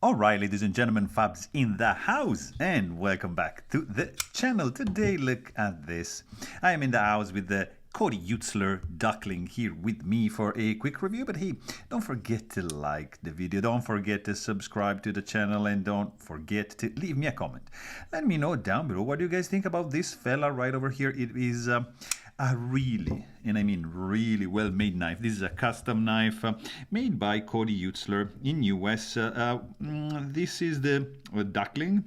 Alright, ladies and gentlemen, Fabs in the house, and welcome back to the channel. Today, look at this. I am in the house with the Kody Eutsler Dukling here with me for a quick review. But hey, don't forget to like the video, don't forget to subscribe to the channel, and don't forget to leave me a comment. Let me know down below what do you guys think about this fella right over here. It is a really, and I mean really well-made knife. This is a custom knife made by Kody Eutsler in US. This is the Dukling.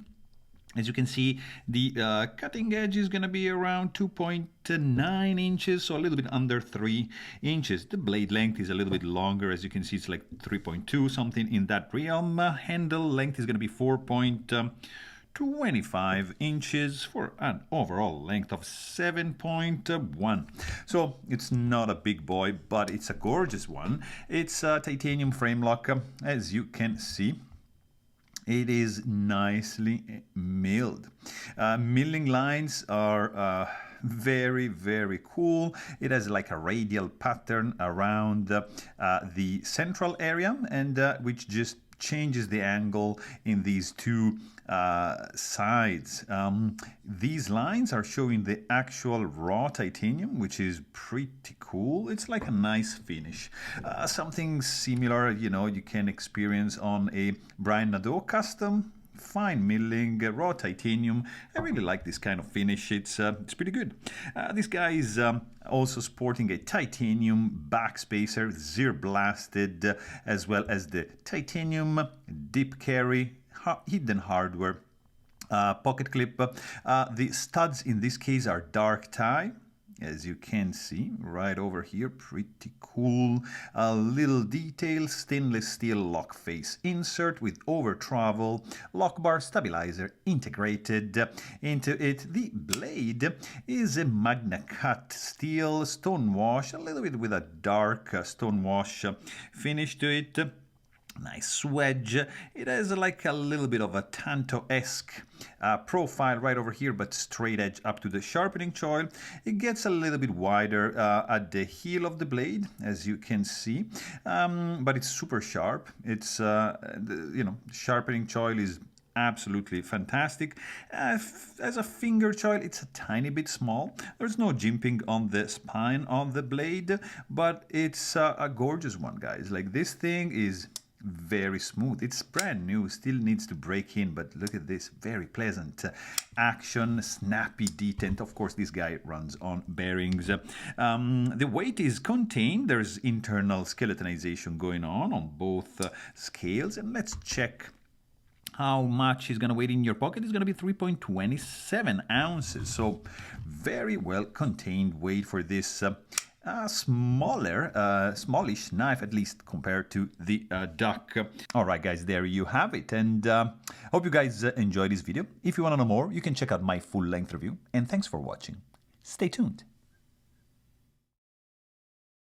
As you can see, the cutting edge is going to be around 2.9 inches, so a little bit under 3 inches. The blade length is a little bit longer. As you can see, it's like 3.2, something in that realm. Handle length is going to be 4.25 inches for an overall length of 7.1. So it's not a big boy, but it's a gorgeous one. It's a titanium frame lock, as you can see. It is nicely milled. Milling lines are very, very cool. It has like a radial pattern around the central area, and which just changes the angle in these two sides. These lines are showing the actual raw titanium, which is pretty cool. It's like a nice finish. Something similar, you know, you can experience on a Brian Nadeau custom. Fine milling, raw titanium. I really like this kind of finish. It's pretty good. This guy is also sporting a titanium backspacer, zero blasted, as well as the titanium dip carry, hidden hardware pocket clip. The studs in this case are dark tie, as you can see right over here. Pretty cool. A little detail, stainless steel lock face insert with over travel lock bar stabilizer integrated into it. The blade is a magna cut steel stone wash, a little bit with a dark stone wash finish to it. Nice wedge. It has like a little bit of a Tanto-esque profile right over here, but straight edge up to the sharpening choil. It gets a little bit wider at the heel of the blade, as you can see, but it's super sharp. It's sharpening choil is absolutely fantastic. As a finger choil, it's a tiny bit small. There's no jimping on the spine of the blade, but it's a gorgeous one, guys. Like, this thing is very smooth. It's brand new, still needs to break in, but look at this, very pleasant action, snappy detent. Of course, this guy runs on bearings. The weight is contained. There's internal skeletonization going on both scales, and let's check how much is going to weigh in your pocket. Is going to be 3.27 ounces, so very well contained weight for this smallish knife, at least compared to the Duck. All right, guys, there you have it, and hope you guys enjoyed this video. If you want to know more, you can check out my full-length review, and thanks for watching. Stay tuned.